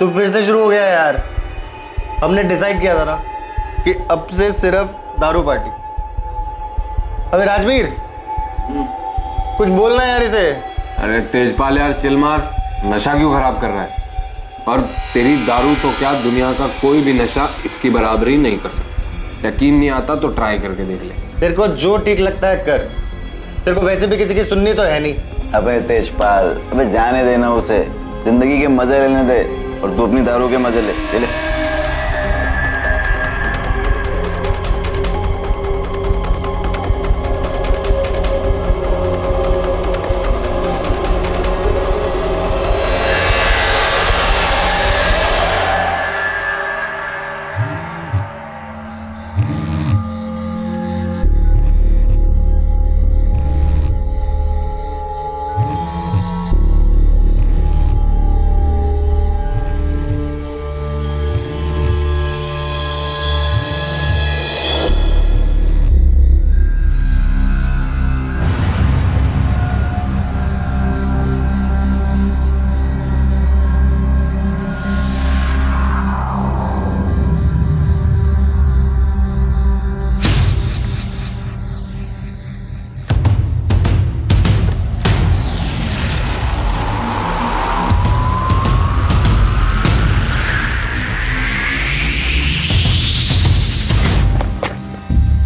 तू फिर से शुरू हो गया यार। हमने डिसाइड किया था ना कि अब से सिर्फ दारू पार्टी। अबे राजवीर, कुछ बोलना यार इसे। अरे तेजपाल यार चिल मार, नशा क्यों खराब कर रहा है? और तेरी दारू तो क्या, दुनिया का कोई भी नशा इसकी बराबरी नहीं कर सकता। यकीन नहीं आता तो ट्राई करके देख ले। तेरे को जो ठीक लगता है कर, तेरे को वैसे भी किसी की सुननी तो है नहीं। अबे तेजपाल, अबे जाने देना उसे, जिंदगी के मजे लेने दे और तू अपनी दारू के मजे ले।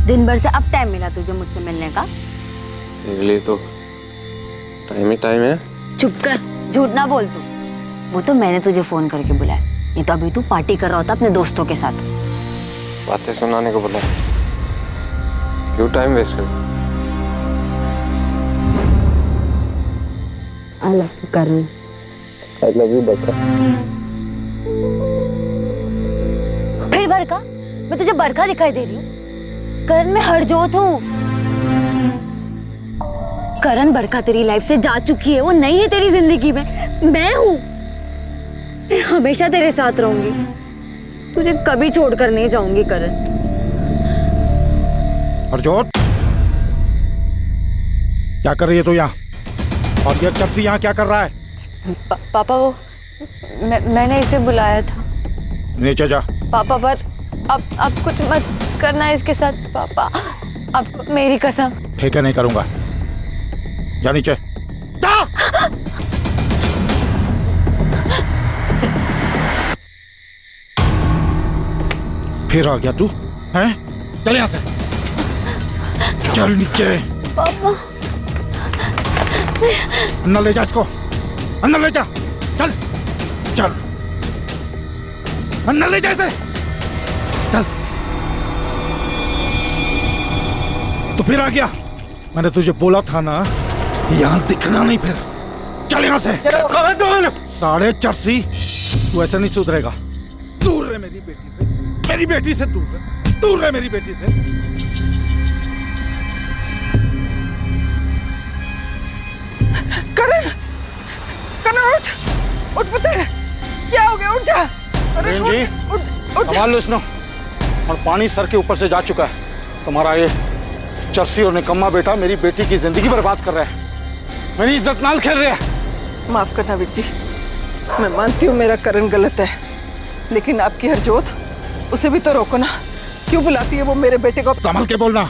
दिन भर से अब टाइम मिला तुझे मुझसे मिलने का? तेरे लिए तो टाइम ही टाइम है। चुप कर, झूठ ना बोल तू। वो तो मैंने तुझे फोन करके बुलाया, नहीं तो अभी तू पार्टी कर रहा होता अपने दोस्तों के साथ। बातें सुनाने को बोला, क्यों टाइम वेस्ट कर? आई love you Karan. I love you बरका। फिर बरका? मैं तुझे बरका दिखाई दे रही हूँ? करण मैं हरजोत हूँ। करण, बरका तेरी लाइफ से जा चुकी है, वो नहीं है तेरी जिंदगी में। मैं हूँ, मैं हमेशा तेरे साथ रहूंगी, तुझे कभी छोड़कर नहीं जाऊंगी करण। हरजोत, क्या कर रही है तू यहाँ? और ये चपसी यहाँ क्या कर रहा है? पापा, वो मैंने इसे बुलाया था। नीचे जा। पापा, पर अब कुछ मत करना इसके साथ पापा, अब मेरी कसम। ठीक है, नहीं करूंगा। जा नीचे जा। फिर आ गया तू, हैं? चल यहाँ से, चल नीचे। पापा, अंदर ले जा इसको, अंदर ले जा। चल चल, अंदर ले जा इसे, चल। तो फिर आ गया। मैंने तुझे बोला था ना, यहाँ दिखना नहीं। फिर चल यहाँ से। साढ़े चरसी, तू ऐसे नहीं सुधरेगा। दूर रहे मेरी बेटी से, मेरी बेटी से दूर रहे, दूर रहे मेरी बेटी से। करण, करण उठ पुत्र, क्या हो गया? उठ जा। अरे जी, उठ संभाल लो इसको। और पानी सर के ऊपर से जा चुका है। तुम्हारा ये चरसी और निकम्मा बेटा मेरी बेटी की जिंदगी बर्बाद कर रहा है, मेरी इज्जत नाल खेल रहा है। माफ करना वीर जी, मैं मानती हूँ मेरा करण गलत है, लेकिन आपकी हरजोत, उसे भी तो रोको ना। क्यों बुलाती है वो मेरे बेटे को? संभल के बोलना,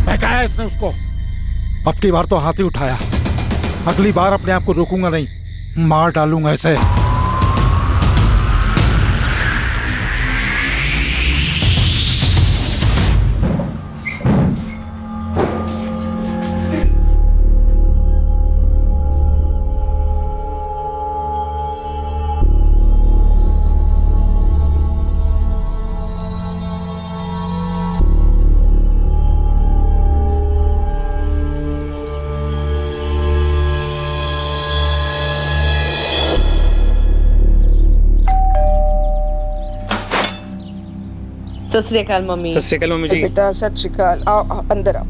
बहकाया इसने उसको। अब की बार तो हाथ ही उठाया, अगली बार अपने आप को रोकूंगा नहीं, मार डालूंगा इसे। सत श्री अकाल मम्मी। सत श्री अकाल मम्मी जी। बेटा सत श्री अकाल, आओ आओ अंदर आओ।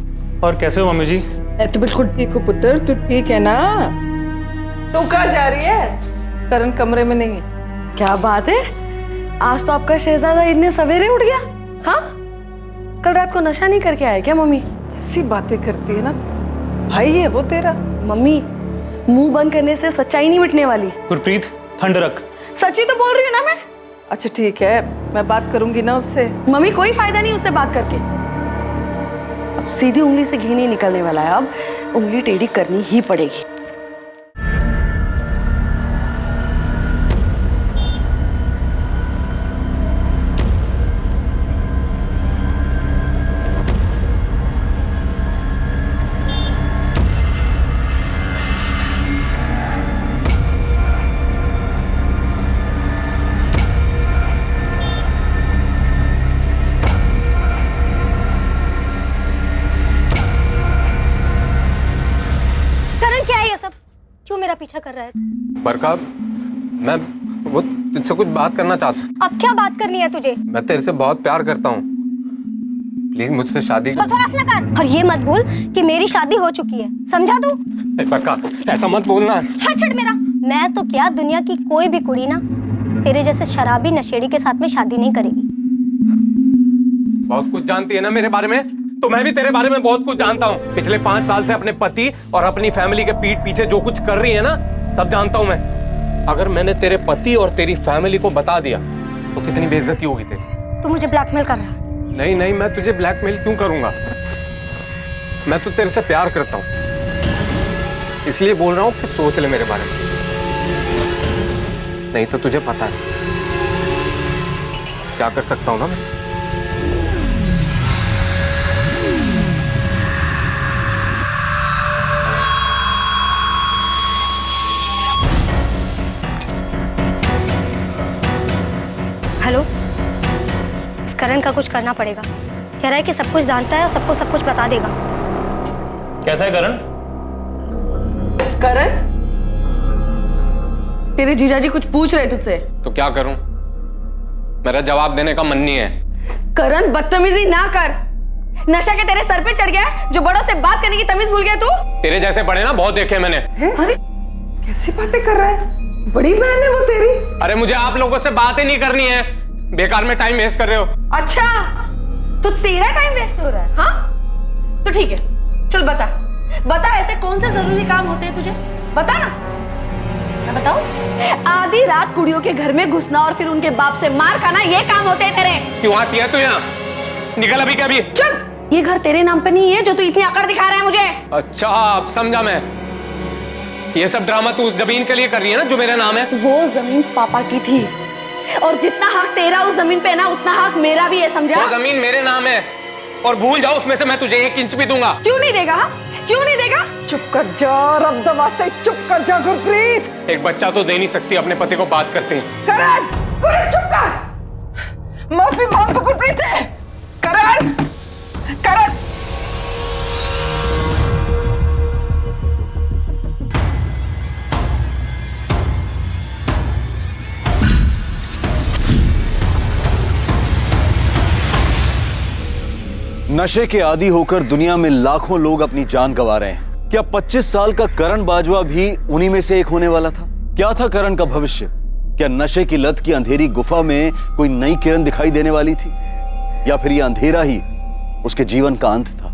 और कैसे हो मम्मी जी? मैं तो बिल्कुल ठीक हूँ पुत्र, तू ठीक है ना? तू कहाँ जा रही है? करण कमरे में नहीं है। क्या बात है, आज तो आपका शहजादा इतने सवेरे उठ गया? हाँ, कल रात को नशा नहीं करके आया क्या मम्मी? ऐसी बातें करती है ना, भाई है वो तेरा। मम्मी, मुंह बंद करने से सच्चाई नहीं मिटने वाली। गुरप्रीत, ठंड रख। सच्ची तो बोल रही हूँ ना मैं। अच्छा ठीक है, मैं बात करूंगी ना उससे। मम्मी कोई फायदा नहीं उससे बात करके। अब सीधी उंगली से घी नहीं निकलने वाला है, अब उंगली टेढ़ी करनी ही पड़ेगी। मेरा पीछा कर रहा है? बरका, मैं वो तुझसे कुछ बात करना चाहता। अब क्या बात करनी है तुझे? मैं तेरे से बहुत प्यार करता हूँ, प्लीज मुझसे शादी कर। बकवास ना कर, और ये मत भूल कि मेरी शादी हो चुकी है, समझा तू? बरका, ऐसा मत बोलना। हाँ छड़ मेरा। मैं तो क्या, दुनिया की कोई भी कुड़ी ना तेरे जैसे शराबी नशेड़ी के साथ में शादी नहीं करेगी। बहुत कुछ जानती है ना मेरे बारे में, तो मैं भी तेरे बारे में बहुत कुछ जानता हूँ। पिछले 5 साल से अपने पति और अपनी फैमिली के पीठ पीछे जो कुछ कर रही है ना, सब जानता हूँ मैं। अगर मैंने तेरे पति और तेरी फैमिली को बता दिया तो कितनी बेइज्जती होगी तेरी। तू मुझे ब्लैकमेल कर रहा है? नहीं नहीं, मैं तुझे ब्लैकमेल क्यों करूंगा? मैं तो तेरे से प्यार करता हूँ, इसलिए बोल रहा हूँ कि सोच ले मेरे बारे में, नहीं तो तुझे पता है क्या कर सकता हूँ ना मैं। हेलो, इस करण का कुछ करना पड़ेगा। कह रहा है कि सब कुछ जानता है और सबको सब कुछ बता देगा। कैसा है करण? करण, तेरे जीजाजी कुछ पूछ रहे तुझसे। तो क्या करूं? मेरा जवाब देने का मन नहीं है। करण, बदतमीजी ना कर। नशा के तेरे सर पे चढ़ गया है जो बड़ों से बात करने की तमीज भूल गया तू। तेरे जैसे बड़े ना बहुत देखे मैंने। अरे कैसी बातें कर रहा है? बड़ी बहन है वो तेरी। अरे मुझे आप लोगों से बात ही नहीं करनी है, बेकार में टाइम वेस्ट कर रहे हो। अच्छा, तो तेरा टाइम वेस्ट हो रहा है? हाँ तो ठीक है, चल बता बता, ऐसे कौन से जरूरी काम होते हैं तुझे, बता ना। मैं बताऊं? आधी रात कुड़ियों के घर में घुसना और फिर उनके बाप से मार खाना, ये काम होते हैं तेरे। क्यों आती है तू यहाँ? निकल अभी क्या अभी। चुप, ये घर तेरे नाम पे नहीं है जो तू इतनी अकड़ दिखा रहा है मुझे। अच्छा, अब समझा मैं। ये सब ड्रामा तू उस जमीन के लिए कर रही है ना जो मेरा नाम है। वो जमीन पापा की थी, और जितना हक तेरा उस जमीन पे ना, उतना हक मेरा भी है, समझा? वो जमीन मेरे नाम है, और भूल जाओ उसमें से मैं तुझे 1 इंच भी दूंगा। क्यों नहीं देगा? क्यों नहीं देगा? चुप कर जा, रब द वास्ते चुप कर जा गुरप्रीत। एक बच्चा तो दे नहीं सकती अपने पति को बात करते हैं। करण, करण चुप कर, माफी मांग गुरप्रीत से। करण, करण। नशे के आदी होकर दुनिया में लाखों लोग अपनी जान गंवा रहे हैं। क्या 25 साल का करण बाजवा भी उन्हीं में से एक होने वाला था? क्या था करण का भविष्य? क्या नशे की लत की अंधेरी गुफा में कोई नई किरण दिखाई देने वाली थी, या फिर यह अंधेरा ही उसके जीवन का अंत था?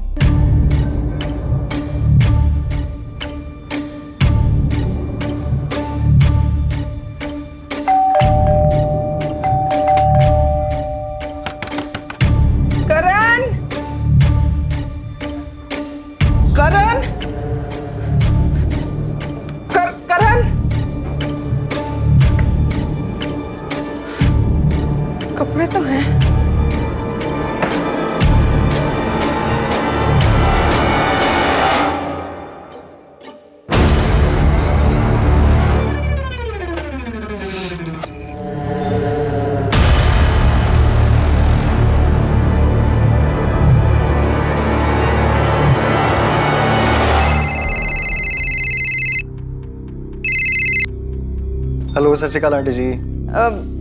कपड़े तो हैं। हेलो, सत श्री अकाल आंटी जी।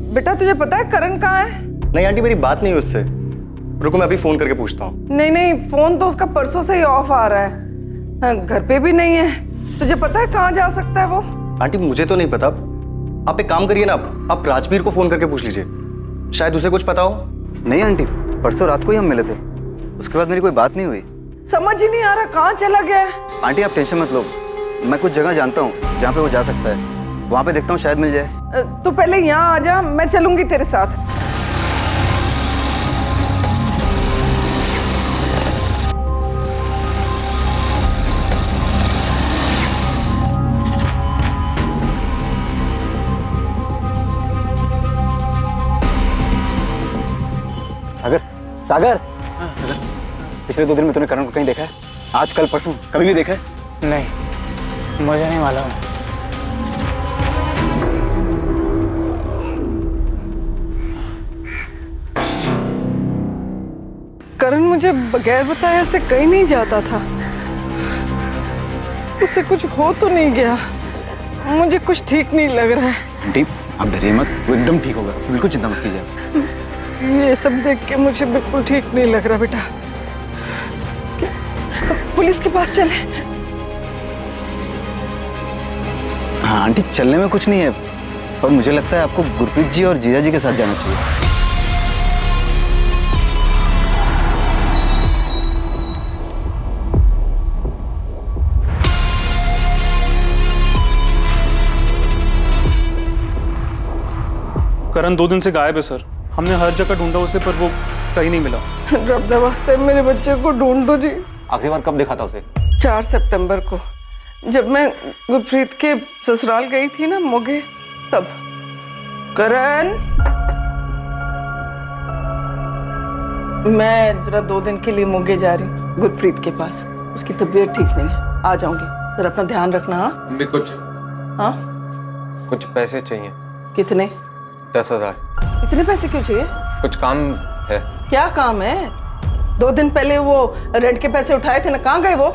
बेटा तुझे पता है करण कहाँ है? नहीं आंटी, मेरी बात नहीं है उससे। रुको, मैं अभी फोन करके पूछता हूँ। नहीं नहीं, फोन तो उसका परसों से ही ऑफ आ रहा है, घर पे भी नहीं है। तुझे पता है कहाँ जा सकता है वो? आंटी मुझे तो नहीं पता। आप एक काम करिए ना, आप राजवीर को फोन करके पूछ लीजिए, शायद उसे कुछ पता हो। नहीं आंटी, परसों रात को ही हम मिले थे, उसके बाद मेरी कोई बात नहीं हुई। समझ ही नहीं आ रहा कहाँ चला गया है। आंटी आप टेंशन मत लो, मैं कुछ जगह जानता हूँ जहाँ पे वो जा सकता है, वहाँ पे देखता हूँ शायद मिल जाए। तू पहले यहाँ आ जा, मैं चलूंगी तेरे साथ। सागर, सागर, सागर, पिछले 2 दिन में तूने करण को कहीं देखा है? आज, कल, परसों कभी भी देखा है? नहीं, मुझे नहीं मालूम। करण मुझे बगैर बताए ऐसे कहीं नहीं जाता था। उसे कुछ हो तो नहीं गया? मुझे कुछ ठीक नहीं लग रहा है। आंटी, आप डरिए मत, वो एकदम ठीक होगा, बिल्कुल चिंता मत कीजिए। ये सब देख के मुझे बिल्कुल ठीक नहीं लग रहा बेटा। पुलिस के पास चले? हाँ आंटी, चलने में कुछ नहीं है, पर मुझे लगता है आपको गुरप्रीत जी और जीजा जी के साथ जाना चाहिए। करण 2 दिन से गायब है सर। हमने हर जगह ढूंढा उसे, पर वो कहीं नहीं मिला। रब दा वास्ते मेरे बच्चे को ढूंढ दो जी। आखिरी बार कब देखा था उसे? 4 सितंबर को, जब मैं गुरप्रीत के ससुराल गई थी ना मोगे, तब। करण, मैं जरा 2 दिन के लिए मोगे जा रही हूँ गुरप्रीत के पास। उसकी तबीयत ठीक नहीं है, आ जाऊंगी। जरा अपना ध्यान रखना। हाँ भी कुछ, हाँ, कुछ पैसे चाहिए। कितने? 10,000। इतने पैसे क्यों चाहिए? कुछ काम है। क्या काम है? 2 दिन पहले वो रेंट के पैसे उठाए थे ना, कहाँ गए वो?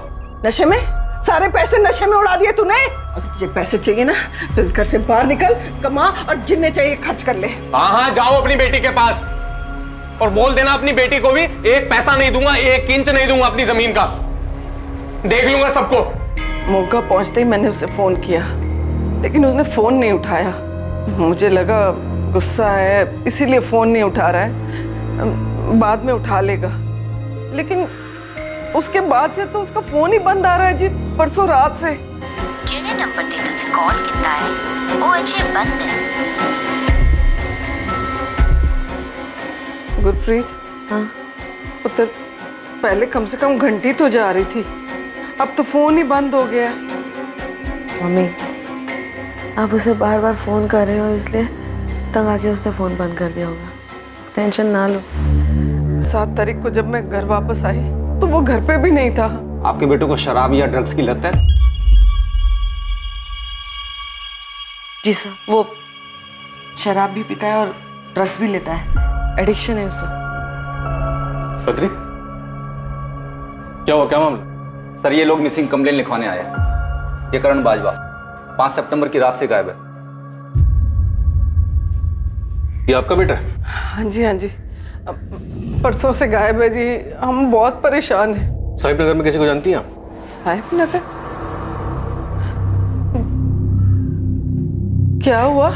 नशे में? सारे पैसे नशे में उड़ा दिए तूने। अगर तुझे पैसे चाहिए ना तो इस घर से बाहर निकल, कमा और जिन्ने चाहिए खर्च कर ले। हाँ हाँ, जाओ अपनी बेटी के पास और बोल देना अपनी बेटी को भी 1 पैसा नहीं दूंगा, 1 इंच नहीं दूंगा अपनी जमीन का। देख लूंगा सबको। मौका पहुंचते ही मैंने उसे फोन किया, लेकिन उसने फोन नहीं उठाया। मुझे लगा गुस्सा है, इसीलिए फोन नहीं उठा रहा है, बाद में उठा लेगा। लेकिन उसके बाद से तो उसका फोन ही बंद आ रहा है जी, परसों रात से। जिन्हें नंबर ते तुसी कॉल किया है वो अजे बंद है। गुरप्रीत, हाँ पुत्र, पहले कम से कम घंटी तो जा रही थी, अब तो फोन ही बंद हो गया। मम्मी, आप उसे बार बार फोन कर रहे हो, इसलिए तंग आके उसने फोन बंद कर दिया होगा। टेंशन ना लो। 7 तारीख को जब मैं घर वापस आई तो वो घर पे भी नहीं था। आपके बेटे को शराब या ड्रग्स की लत है? जी सर, वो शराब भी पीता है और ड्रग्स भी लेता है, एडिक्शन है उसे। बद्री, क्या हुआ, क्या मामला? सर, ये लोग मिसिंग कंप्लेन लिखवाने आए हैं। ये करण बाजवा 5 सितंबर की रात से गायब है। ये आपका बेटा है? हाँ जी, हाँ जी, परसों से गायब है जी। हम बहुत परेशान हैं। साहिब नगर में किसी को जानती हैं आप? साहिब नगर? क्या हुआ?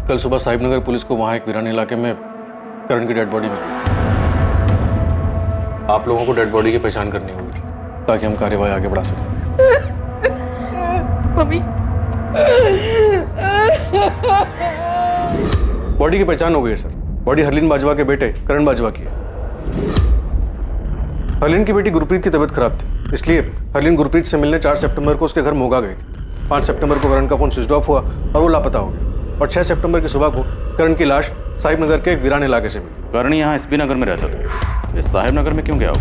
कल सुबह साहिब नगर पुलिस को वहां एक वीरान इलाके में करण की डेड बॉडी मिली। आप लोगों को डेड बॉडी की पहचान करनी होगी ताकि हम कार्यवाही आगे बढ़ा सकें। मम्मी, बॉडी की पहचान हो गई है सर। बॉडी हरलीन बाजवा के बेटे करण बाजवा की है। हरलीन की बेटी गुरप्रीत की तबीयत खराब थी, इसलिए हरलीन गुरप्रीत से मिलने 4 सितंबर को उसके घर मोगा गई थी। 5 सितंबर को करण का फोन स्विच ऑफ हुआ और वो लापता हो गया। और 6 सितंबर की सुबह को करण की लाश साहिब नगर के एक वीरान इलाके से मिली। करण यहाँ एसपी नगर में रहता था, इस साहिब नगर में क्यों गया हो?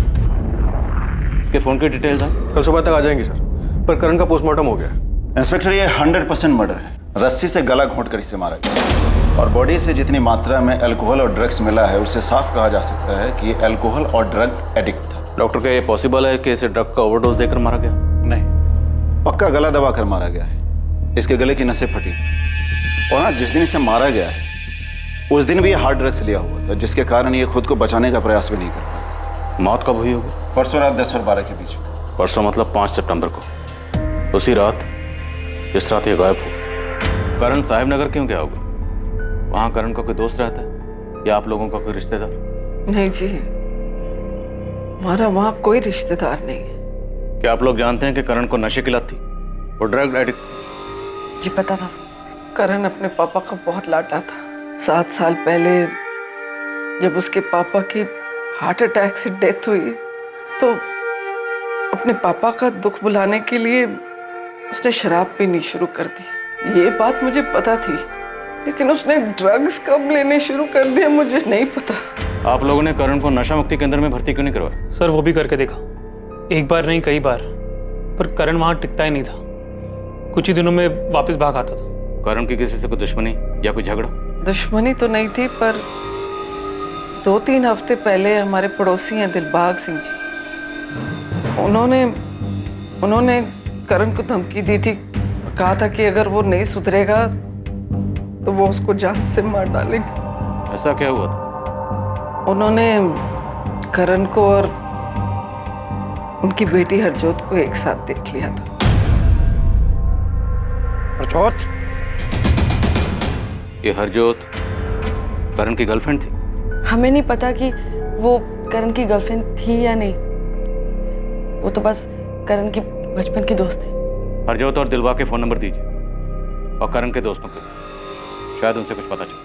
इसके फोन की डिटेल्स हैं? कल सुबह तक आ जाएंगी सर, पर करण का पोस्टमार्टम हो गया। इंस्पेक्टर, ये 100% मर्डर है। रस्सी से गला घोंटकर इसे मारा गया और बॉडी से जितनी मात्रा में अल्कोहल और ड्रग्स मिला है उससे साफ कहा जा सकता है कि ये अल्कोहल और ड्रग एडिक्ट था। डॉक्टर, क्या ये पॉसिबल है कि इसे ड्रग का ओवरडोज देकर मारा गया? नहीं, पक्का गला दबाकर मारा गया है। इसके गले की नसें फटी और ना जिस दिन इसे मारा गया है उस दिन भी ये हार्ड ड्रग्स लिया हुआ था, जिसके कारण ये खुद को बचाने का प्रयास भी नहीं कर पाया। मौत कब हुई होगी? परसों रात 10 और 12 के बीच। परसों मतलब 5 सितंबर को, उसी रात जिस रात ये गायब हुआ। करण साहिब नगर क्यों गया होगा? वहां करण का कोई दोस्त रहता है या आप लोगों का कोई रिश्तेदार? नहीं जी, हमारा वहाँ कोई रिश्तेदार नहीं है। क्या आप लोग जानते हैं कि करण को नशे की लत थी? वो ड्रग एडिक्ट? जी पता था। करण अपने पापा का बहुत लाडला था। 7 साल पहले जब उसके पापा की हार्ट अटैक से डेथ हुई तो अपने पापा का दुख भुलाने के लिए उसने शराब पीनी शुरू कर दी। ये बात मुझे पता थी, लेकिन उसने ड्रग्स कब लेने शुरू कर दिया मुझे नहीं पता। आप लोगों ने करण को नशा मुक्ति केंद्र में भर्ती क्यों नहीं करवाया? सर वो भी करके देखा, एक बार नहीं कई बार, पर करण वहां टिकता ही नहीं था। कुछ ही दिनों में वापस भाग आता था। करण की किसी से कोई दुश्मनी या कोई झगड़ा? दुश्मनी तो नहीं थी, पर 2-3 हफ्ते पहले हमारे पड़ोसी हैं दिलबाग सिंह जी, उन्होंने करण को धमकी दी थी, कहा था कि अगर वो नहीं सुधरेगा तो वो उसको जान से मार डालेंगे। ऐसा क्या हुआ था? उन्होंने करण को और उनकी बेटी हरजोत को एक साथ देख लिया था। हरजोत? ये हरजोत करण की गर्लफ्रेंड थी? हमें नहीं पता कि वो करण की गर्लफ्रेंड थी या नहीं, वो तो बस करण की बचपन की दोस्त थी। हरजोत और दिलवा के फोन नंबर दीजिए और करण के दोस्तों के, शायद उनसे कुछ पता चले।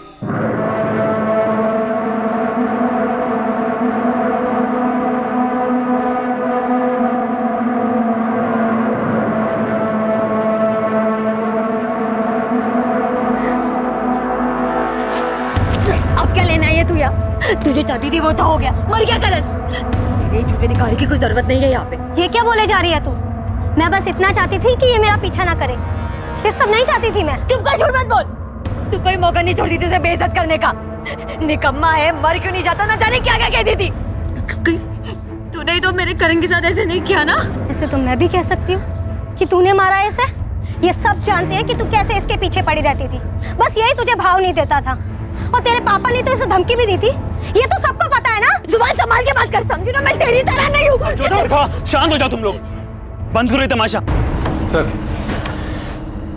अब क्या लेना है ये तू या? तुझे चाहती थी वो तो हो गया, मर गया करण। ये झूठे दिखाने की कोई जरूरत नहीं है यहाँ पे। ये क्या बोले जा रही है तू? मैं बस इतना चाहती थी कि ये मेरा पीछा ना करे, ये सब नहीं चाहती थी मैं। चुप कर, झूठ मत बोल। तू कोई मौका नहीं छोड़ती थी उसे बेइज्जत करने का। निकम्मा है, मर क्यों नहीं जाता, ना जाने क्या क्या कहती थी। तूने ही तो मेरे करण के साथ ऐसे नहीं किया ना। ऐसे तो मैं भी कह सकती हूँ कि तूने मारा इसे। ये सब जानते हैं कि तू कैसे इसके पीछे पड़ी रहती थी, बस यही तुझे भाव नहीं देता था। और तेरे पापा ने तो इसे धमकी भी दी थी, ये तो सबको पता है ना। जुबान संभाल के बात कर, समझी ना, मैं तेरी तरह नहीं हूँ। शांत हो जाओ तुम लोग, बंद करो ये तमाशा। सर,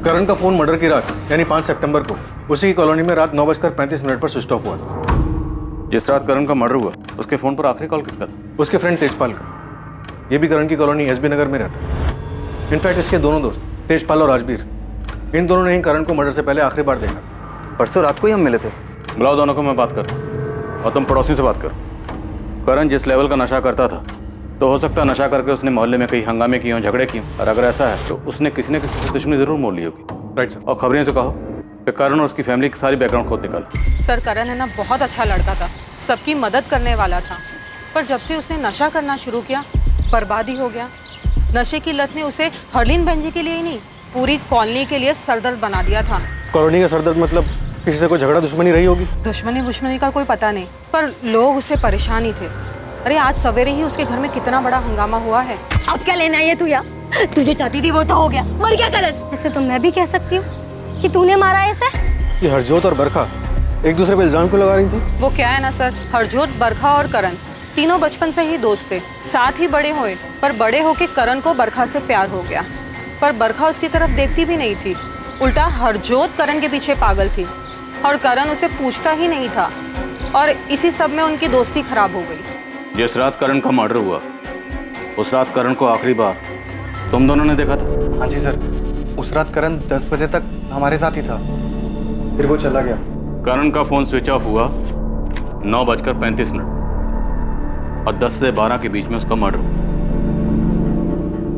करण का फोन मर्डर की रात यानी 5 सितंबर को उसी की कॉलोनी में रात 9:35 पर स्विच ऑफ हुआ था। जिस रात करण का मर्डर हुआ उसके फोन पर आखिरी कॉल किसका था? उसके फ्रेंड तेजपाल का। ये भी करण की कॉलोनी एसबी नगर में रहता है। इनफैक्ट इसके दोनों दोस्त तेजपाल और राजबीर, इन दोनों ने ही करण को मर्डर से पहले आखिरी बार देखा। परसों रात को ही हम मिले थे। बुलाओ दोनों को, मैं बात कर, और तुम पड़ोसियों से बात करो। करण जिस लेवल का नशा करता था, तो हो सकता है नशा करके उसने मोहल्ले में कई हंगामे किए हों, झगड़े किए हों, और अगर ऐसा है तो उसने किसी न किसी से दुश्मनी जरूर मोल ली होगी। Right sir. और खबरें से कहो कि करण और उसकी फैमिली की सारी बैकग्राउंड खोद निकालो। सर करण है ना बहुत अच्छा लड़का था, सबकी मदद करने वाला था, पर जब से उसने नशा करना शुरू किया बर्बादी हो गया। नशे की लत ने उसे हरलीन बहन जी के लिए ही नहीं, पूरी कॉलोनी के लिए सरदर्द बना दिया था। कॉलोनी का सरदर्द मतलब किसी से कोई झगड़ा दुश्मनी रही होगी? दुश्मनी का कोई पता नहीं, पर लोग उससे परेशान ही थे। अरे आज सवेरे ही उसके घर में कितना बड़ा हंगामा हुआ है। अब क्या लेना है ये तू या? तुझे चाहती थी वो तो हो गया, मर गया करण। ऐसे तो मैं भी कह सकती हूँ कि तूने मारा इसे। ये हरजोत और बरखा एक दूसरे पे इल्जाम क्यों लगा रही थी? वो क्या है ना सर, हरजोत, बरखा और करण तीनों बचपन से ही दोस्त थे, साथ ही बड़े हुए, पर बड़े होके करण को बरखा से प्यार हो गया। पर बरखा उसकी तरफ देखती भी नहीं थी, उल्टा हरजोत करण के पीछे पागल थी और करण उसे पूछता ही नहीं था, और इसी सब में उनकी दोस्ती खराब हो गई। जिस रात करण का मर्डर हुआ उस रात करण को आखिरी बार तुम दोनों ने देखा था? हाँ जी सर, उस रात करण 10 बजे तक हमारे साथ ही था, फिर वो चला गया। करण का फोन स्विच ऑफ हुआ 9:35 और 10 से 12 के बीच में उसका मर्डर हुआ।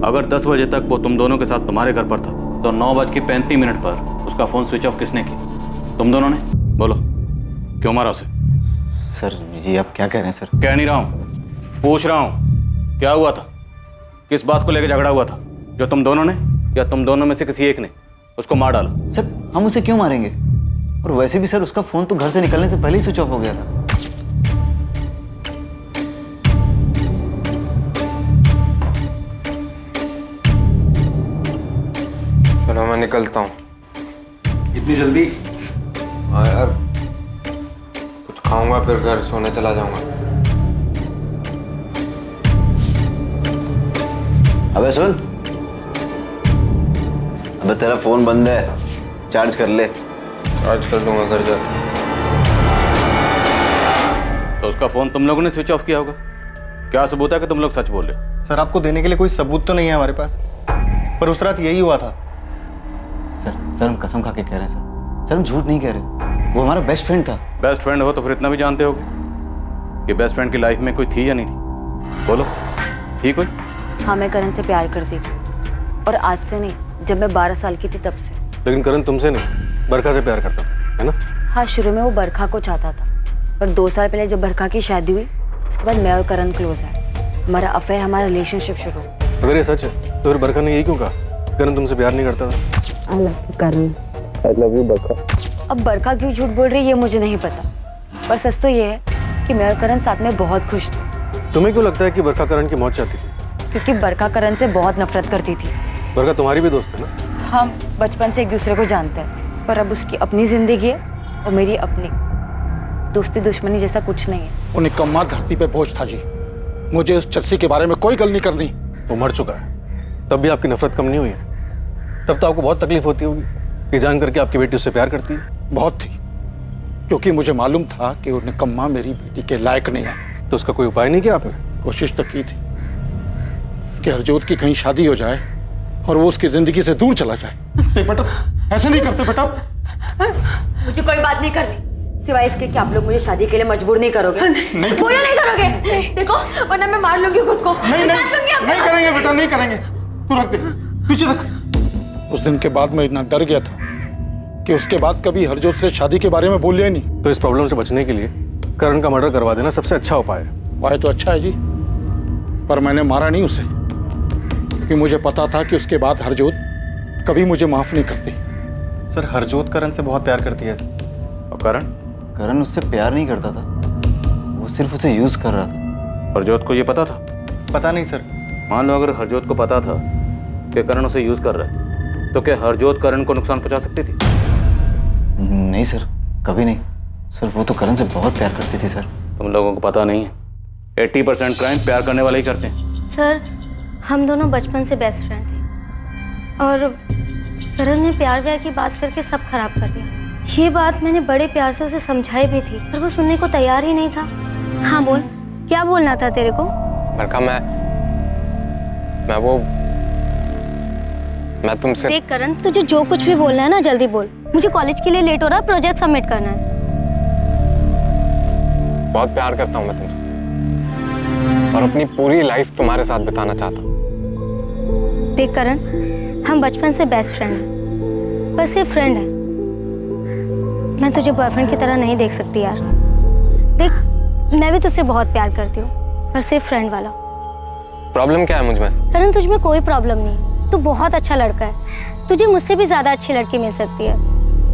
अगर 10 बजे तक वो तुम दोनों के साथ तुम्हारे घर पर था, तो 9:35 पर उसका फोन स्विच ऑफ किसने किया? तुम दोनों ने? बोलो, क्यों मारा उसे? सर ये आप क्या कह रहे हैं सर? कह नहीं रहा हूं, पूछ रहा हूं, क्या हुआ था? किस बात को लेकर झगड़ा हुआ था जो तुम दोनों ने या तुम दोनों में से किसी एक ने उसको मार डाला? सर हम उसे क्यों मारेंगे, और वैसे भी सर उसका फोन तो घर से निकलने से पहले ही स्विच ऑफ हो गया था। चलो मैं निकलता हूँ। इतनी जल्दी? हाँ यार, खाऊंगा फिर घर सोने चला जाऊंगा। अबे सुन, अबे तेरा फोन बंद है, चार्ज कर ले। चार्ज कर लूंगा घर जाकर। तो उसका फोन तुम लोगों ने स्विच ऑफ किया होगा। क्या सबूत है कि तुम लोग सच बोल रहे? सर आपको देने के लिए कोई सबूत तो नहीं है हमारे पास, पर उस रात यही हुआ था। सर हम कसम खा के कह रहे हैं सर हम झूठ नहीं कह रहे। वो हमारा बेस्ट फ्रेंड था। बेस्ट फ्रेंड हो तो फिर इतना भी जानते होगे कि बेस्ट फ्रेंड की लाइफ में कोई थी या नहीं थी? बोलो, थी कोई? हाँ, मैं करण से प्यार करती थी, और आज से नहीं, जब मैं 12 साल की थी तब से। लेकिन करण तुमसे नहीं, बरखा से प्यार करता है ना? हाँ, शुरू में वो बरखा को चाहता था, पर 2 साल पहले जब बरखा की शादी हुई, उसके बाद मैं और करण क्लोज है। हमारा अफेयर, हमारा रिलेशनशिप शुरू। अगर ये सच है तो फिर बरखा ने यही क्यों कहा करण तुमसे प्यार नहीं करता था? I love you Karan. I love you Barkha. अब बरखा क्यों झूठ बोल रही है ये मुझे नहीं पता, पर सच तो ये है कि मैं और करण साथ में बहुत खुश थे। तुम्हें क्यों लगता है कि बरखा करण की मौत चाहती थी? क्योंकि बरखा करण से बहुत नफरत करती थी। बरखा तुम्हारी भी दोस्त है ना? हम बचपन से एक दूसरे को जानते हैं, पर अब उसकी अपनी जिंदगी है और मेरी अपनी। दोस्ती दुश्मनी जैसा कुछ नहीं है। वो निकम्मा धरती पे बोझ था जी। मुझे उस चर्सी के बारे में कोई गल नहीं करनी। वो मर चुका है, तब भी आपकी नफरत कम नहीं हुई है। तब तो आपको बहुत तकलीफ होती होगी ये जान करके आपकी बेटी उससे प्यार करती है। बहुत थी, क्योंकि मुझे मालूम था कि वो निकम्मा मेरी बेटी के लायक नहीं है। तो उसका कोई उपाय नहीं किया आपने? कोशिश तो की थी कि हरजोत की कहीं शादी हो जाए और वो उसकी जिंदगी से दूर चला जाए। बेटा ऐसे नहीं करते बेटा। मुझे कोई बात नहीं करनी, सिवाय इसके कि आप लोग मुझे शादी के लिए मजबूर नहीं करोगे। नहीं बोलो नहीं करोगे। देखो, वरना मैं मार लूंगी खुद को। नहीं करेंगे बेटा, नहीं करेंगे। तू रख दे, पीछे रख। उस दिन के बाद मैं इतना डर गया था कि उसके बाद कभी हरजोत से शादी के बारे में बोलिए नहीं। तो इस प्रॉब्लम से बचने के लिए करण का मर्डर करवा देना सबसे अच्छा उपाय है। उपाय तो अच्छा है जी, पर मैंने मारा नहीं उसे, क्योंकि मुझे पता था कि उसके बाद हरजोत कभी मुझे माफ नहीं करती। सर हरजोत करण से बहुत प्यार करती है। और करण उससे प्यार नहीं करता था, वो सिर्फ उसे यूज कर रहा था। हरजोत को ये पता था? पता नहीं सर। मान लो अगर हरजोत को पता था कि करण उसे यूज कर रहा है, तो क्या हरजोत करण को नुकसान पहुंचा सकती थी? नहीं सर, कभी नहीं सर। वो तो करण से बहुत प्यार करती थी सर। तुम लोगों को पता नहीं है, 80% क्राइम प्यार करने वाले ही करते हैं। सर, हम दोनों बचपन से बेस्ट फ्रेंड थे, और करण ने प्यार व्यार की बात करके सब खराब कर दिया। ये बात मैंने बड़े प्यार से उसे समझाई भी थी, पर वो सुनने को तैयार ही नहीं था। हाँ बोल, क्या बोलना था तेरे को? बरखा, मैं तुमसे। देख करण, तुझे जो कुछ भी बोलना है ना जल्दी बोल। मुझे कॉलेज के लिए लेट हो रहा है, प्रोजेक्ट सबमिट करना है। बहुत प्यार करता हूँ मैं तुमसे, और अपनी पूरी लाइफ तुम्हारे साथ बिताना चाहता हूँ। देख करण, हम बचपन से बेस्ट फ्रेंड हैं, पर सिर्फ फ्रेंड है। मैं तुझे बॉयफ्रेंड की तरह नहीं देख सकती यार। देख, मैं भी तुझसे बहुत प्यार करती हूँ, पर सिर्फ फ्रेंड वाला। प्रॉब्लम क्या है मुझ में? करण, तुझ में कोई प्रॉब्लम नहीं, तू बहुत अच्छा लड़का है। तुझे मुझसे भी ज्यादा अच्छी लड़की मिल सकती है,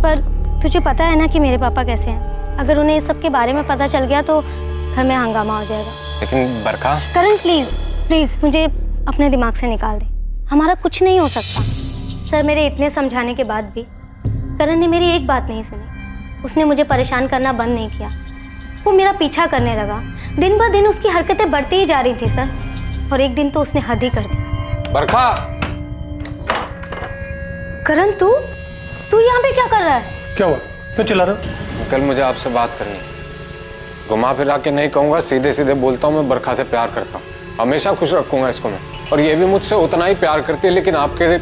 पर तुझे पता है ना कि मेरे पापा कैसे हैं। अगर उन्हें इस सब के बारे में पता चल गया तो घर में हंगामा हो जाएगा। लेकिन बरखा। करण प्लीज प्लीज मुझे अपने दिमाग से निकाल दे। हमारा कुछ नहीं हो सकता। सर, मेरे इतने समझाने के बाद भी करण ने मेरी एक बात नहीं सुनी। उसने मुझे परेशान करना बंद नहीं किया, वो मेरा पीछा करने लगा। दिन ब दिन उसकी हरकतें बढ़ती ही जा रही थी सर, और एक दिन तो उसने हद ही कर दी। बरखा। करण, तू यहाँ पे क्या कर रहा है? क्या हुआ, क्यों चिल्ला रहा है? कल मुझे आपसे बात करनी है। घुमा फिरा के नहीं कहूंगा, सीधे सीधे बोलता हूँ, मैं बरखा से प्यार करता हूँ। हमेशा खुश रखूंगा इसको मैं, और ये भी मुझसे उतना ही प्यार करती है, लेकिन आपके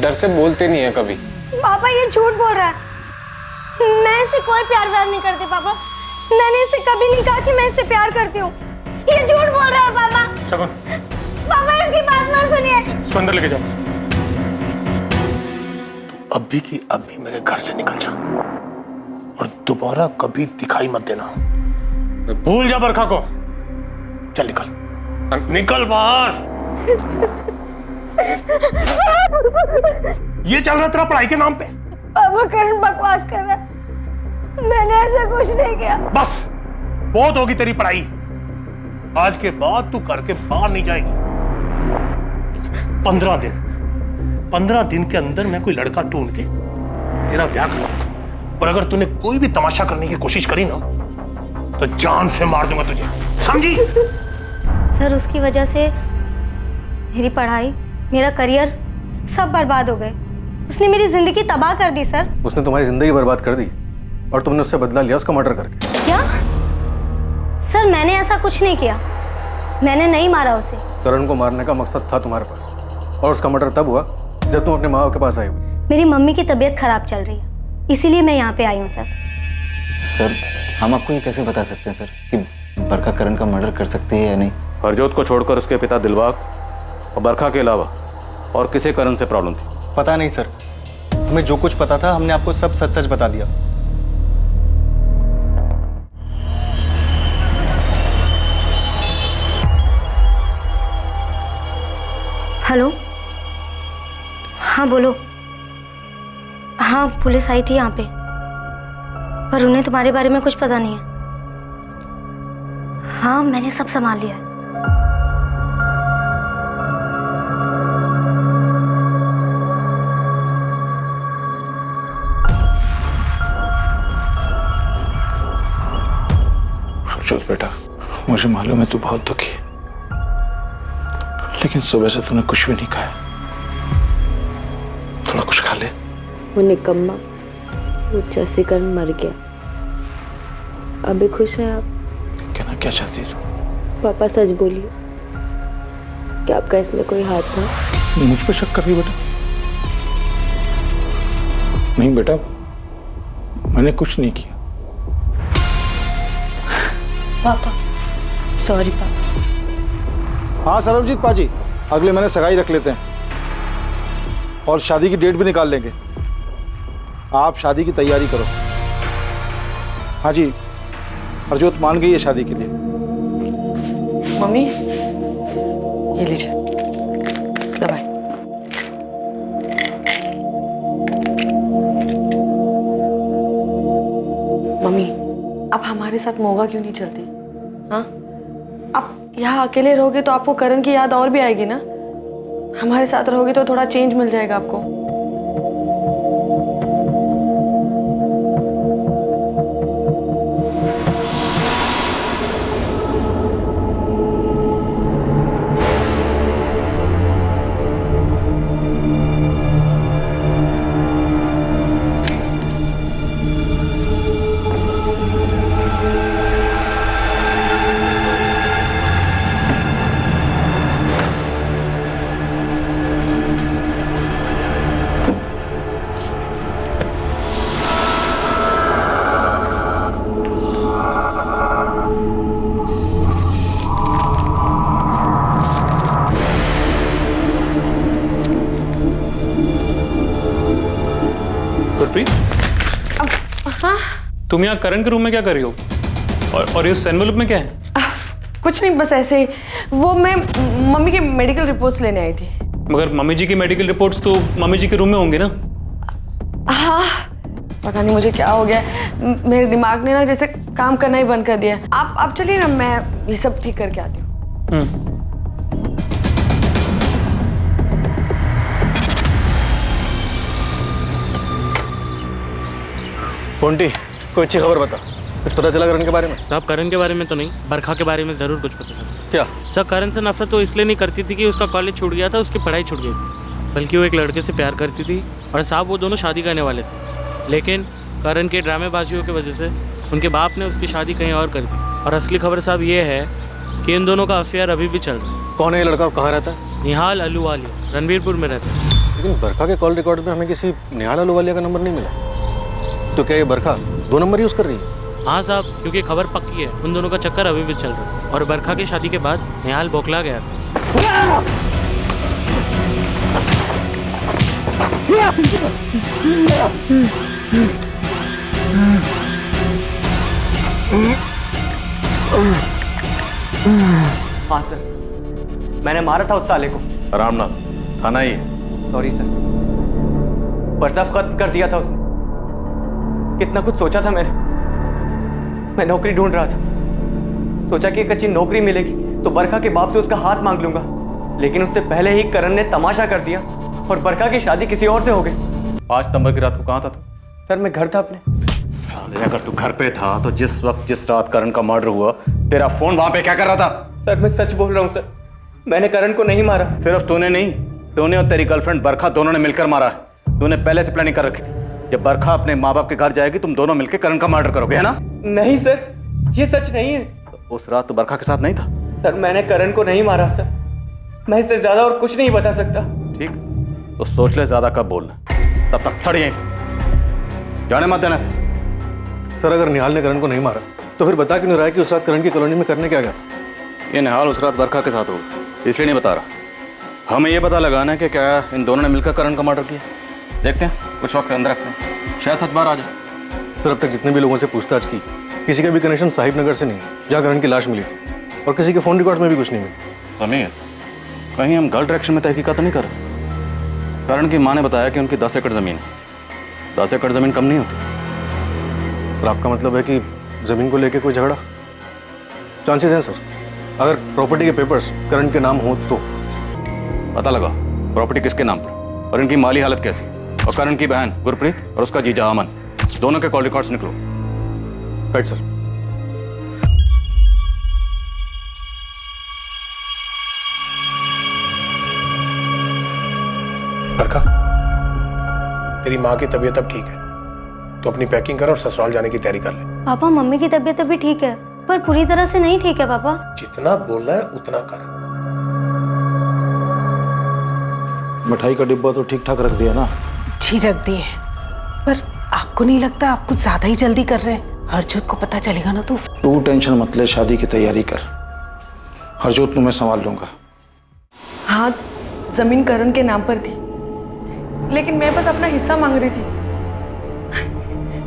डर से बोलते नहीं है कभी। पापा, ये झूठ बोल रहा है। मैं इससे कोई प्यार व्यार नहीं करती पापा। मैंने इससे कभी नहीं कहा कि मैं इससे प्यार करती हूँ। ये झूठ बोल रहा है पापा। शगुन, पापा इसकी बात मत सुनिए। इसको अंदर लेके जाओ। अभी की अभी मेरे घर से निकल जा, और दोबारा कभी दिखाई मत देना। भूल जा बरखा को। चल निकल, निकल बाहर। ये चल रहा तेरा पढ़ाई के नाम पे? पापा, करण बकवास कर रहा है। मैंने ऐसा कुछ नहीं किया। बस बहुत होगी तेरी पढ़ाई। आज के बाद तू घर के बाहर नहीं जाएगी। 15 दिन के अंदर मैं कोई लड़का ढूंढ के तेरा ब्याह करूंगा, और अगर तूने कोई भी तमाशा करने की कोशिश करी ना तो जान से मार दूंगा तुझे, समझी? सर उसकी वजह से मेरी पढ़ाई, मेरा करियर सब बर्बाद हो गए। उसने मेरी जिंदगी तबाह कर दी सर। उसने तुम्हारी जिंदगी बर्बाद कर दी और तुमने उससे बदला लिया उसका मर्डर करके। क्या? सर मैंने ऐसा कुछ नहीं किया, मैंने नहीं मारा उसे। करण को मारने का मकसद था तुम्हारे पास और उसका मर्डर तब हुआ जब तुम अपने माँ बाप के पास आई हो। मेरी मम्मी की तबीयत खराब चल रही है, इसीलिए मैं यहाँ पे आई हूँ सर। सर हम आपको ये कैसे बता सकते हैं सर कि बरखा करण का मर्डर कर सकती है या नहीं? हरजोत को छोड़कर उसके पिता दिलबाग और बरखा के अलावा और किसे करण से प्रॉब्लम थी? पता नहीं सर, हमें जो कुछ पता था हमने आपको सब सच सच बता दिया। हेलो, हाँ बोलो। हाँ पुलिस आई थी यहाँ पे, पर उन्हें तुम्हारे बारे में कुछ पता नहीं है। हाँ मैंने सब संभाल लिया है। हर्षोद बेटा, मुझे मालूम है तू बहुत दुखी है, लेकिन सुबह से तूने कुछ भी नहीं खाया। थोड़ा कुछ खा ले। वो निकम्मा, वो जसीकरण मर गया। अभी खुश है आप? कहना क्या चाहती तू? पापा सच बोलिए, क्या आपका इसमें कोई हाथ था? मुझ पर शक कर रही बेटा? नहीं बेटा, मैंने कुछ नहीं किया। पापा सॉरी पापा। हाँ सर्वजीत पाजी, अगले महीने सगाई रख लेते हैं और शादी की डेट भी निकाल लेंगे। आप शादी की तैयारी करो। हाँ जी, हरजोत मान गई है शादी के लिए। मम्मी ये लीजिए दवाई। मम्मी आप हमारे साथ मोगा क्यों नहीं चलती? हाँ, आप यहाँ अकेले रहोगे तो आपको करण की याद और भी आएगी ना। हमारे साथ रहोगे तो थोड़ा चेंज मिल जाएगा आपको। तुम यहाँ करण के रूम में क्या कर रही हो? और इस एनवेलप में क्या है? कुछ नहीं, बस ऐसे ही। वो मैं मम्मी की मेडिकल रिपोर्ट्स लेने आई थी। मगर मम्मी जी की मेडिकल रिपोर्ट्स तो मम्मी जी के रूम में होंगे ना? हाँ, पता नहीं मुझे क्या हो गया, मेरे दिमाग ने ना जैसे काम करना ही बंद कर दिया। आप चलिए ना, मैं ये सब ठीक करके आती हूँ। पोंटी, कोई अच्छी खबर बता। कुछ पता चला करण के बारे में? साहब करण के बारे में तो नहीं, बरखा के बारे में ज़रूर कुछ पता चला। क्या? सर करण से नफरत तो इसलिए नहीं करती थी कि उसका कॉलेज छूट गया था, उसकी पढ़ाई छूट गई थी, बल्कि वो एक लड़के से प्यार करती थी और साहब वो दोनों शादी करने वाले थे। लेकिन करण के ड्रामेबाजियों की वजह से उनके बाप ने उसकी शादी कहीं और कर दी। और असली खबर साहब ये है कि इन दोनों का अफेयर अभी भी चल रहा है। कौन है ये लड़का और कहाँ रहता है? निहाल अहलूवालिया, रणबीरपुर में रहता है। लेकिन बरखा के कॉल रिकॉर्ड में हमें किसी निहाल अहलूवालिया का नंबर नहीं मिला। तो क्या ये बरखा 2 नंबर यूज़ कर रही है? हाँ साहब, क्योंकि खबर पक्की है, उन दोनों का चक्कर अभी भी चल रहा है। और बरखा की शादी के बाद निहाल बौखला गया था। हाँ सर, मैंने मारा था उस साले को। रामनाथ, थाना ही। सॉरी सर, पर सब खत्म कर दिया था उसने। कितना कुछ सोचा था मैंने। मैं नौकरी ढूंढ रहा था, सोचा कि एक अच्छी नौकरी मिलेगी तो बरखा के बाप से उसका हाथ मांग लूंगा, लेकिन उससे पहले ही करण ने तमाशा कर दिया और बरखा की शादी किसी और से हो गई। 5 सितंबर की रात को कहाँ था? सर मैं घर था अपने। साले अगर तू घर पे था तो जिस वक्त जिस रात करण का मर्डर हुआ तेरा फोन वहां पे क्या कर रहा था? सर मैं सच बोल रहा हूँ सर, मैंने करण को नहीं मारा। सिर्फ तूने नहीं, तूने और तेरी गर्लफ्रेंड बरखा दोनों ने मिलकर मारा है। तूने पहले से प्लानिंग कर रखी थी, जब बरखा अपने माँ बाप के घर जाएगी तुम दोनों मिलकर करण का मर्डर करोगे, है ना? नहीं सर, ये सच नहीं है। तो उस रात तो बरखा के साथ नहीं था? सर मैंने करण को नहीं मारा सर, मैं इससे ज्यादा और कुछ नहीं बता सकता। ठीक, तो सोच ले ज्यादा कब बोलना, तब तक सड़ यहीं जाने मत देना। सर अगर निहाल ने करण को नहीं मारा तो फिर बता क्यों नहीं रहा है कि उस रात करण की कॉलोनी में करने क्या गया था? ये निहाल उस रात बरखा के साथ हो, इसलिए नहीं बता रहा। हमें ये पता लगाना है कि क्या इन दोनों ने मिलकर करण का मर्डर किया। देखते हैं, कुछ वक्त अंदर रखते हैं, शायद सच बार आ जाए। सर अब तक जितने भी लोगों से पूछताछ की, किसी का भी कनेक्शन साहिब नगर से नहीं है जहाँ करण की लाश मिली थी, और किसी के फोन रिकॉर्ड में भी कुछ नहीं मिला। समीर, कहीं हम गलत डायरेक्शन में तहकीकात तो नहीं कर रहे? करण की माँ ने बताया कि उनकी 10 एकड़ जमीन है। 10 एकड़ जमीन कम नहीं होती। सर आपका मतलब है कि जमीन को लेके कोई झगड़ा? चांसेस हैं सर, अगर प्रॉपर्टी के पेपर्स करण के नाम हो तो। पता लगा प्रॉपर्टी किसके नाम पर और इनकी माली हालत कैसी, और करण की बहन गुरप्रीत और उसका जीजा अमन, दोनों के कॉल रिकॉर्ड्स निकलो। Right sir. बरखा, तेरी माँ की तबीयत अब ठीक है, तो अपनी पैकिंग कर और ससुराल जाने की तैयारी कर ले। पापा मम्मी की तबीयत अभी ठीक है, पर पूरी तरह से नहीं ठीक है पापा। जितना बोलना है उतना कर। मिठाई का डिब्बा तो ठीक ठाक रख दिया ना? जी रख दिए, पर आपको नहीं लगता आप कुछ ज्यादा ही जल्दी कर रहे हैं? हरजोत को पता चलेगा ना तो। तू टेंशन मत ले, शादी की तैयारी कर, हरजोत को मैं संभाल लूंगा। हाँ, जमीन करण के नाम पर थी, लेकिन मैं बस अपना हिस्सा मांग रही थी।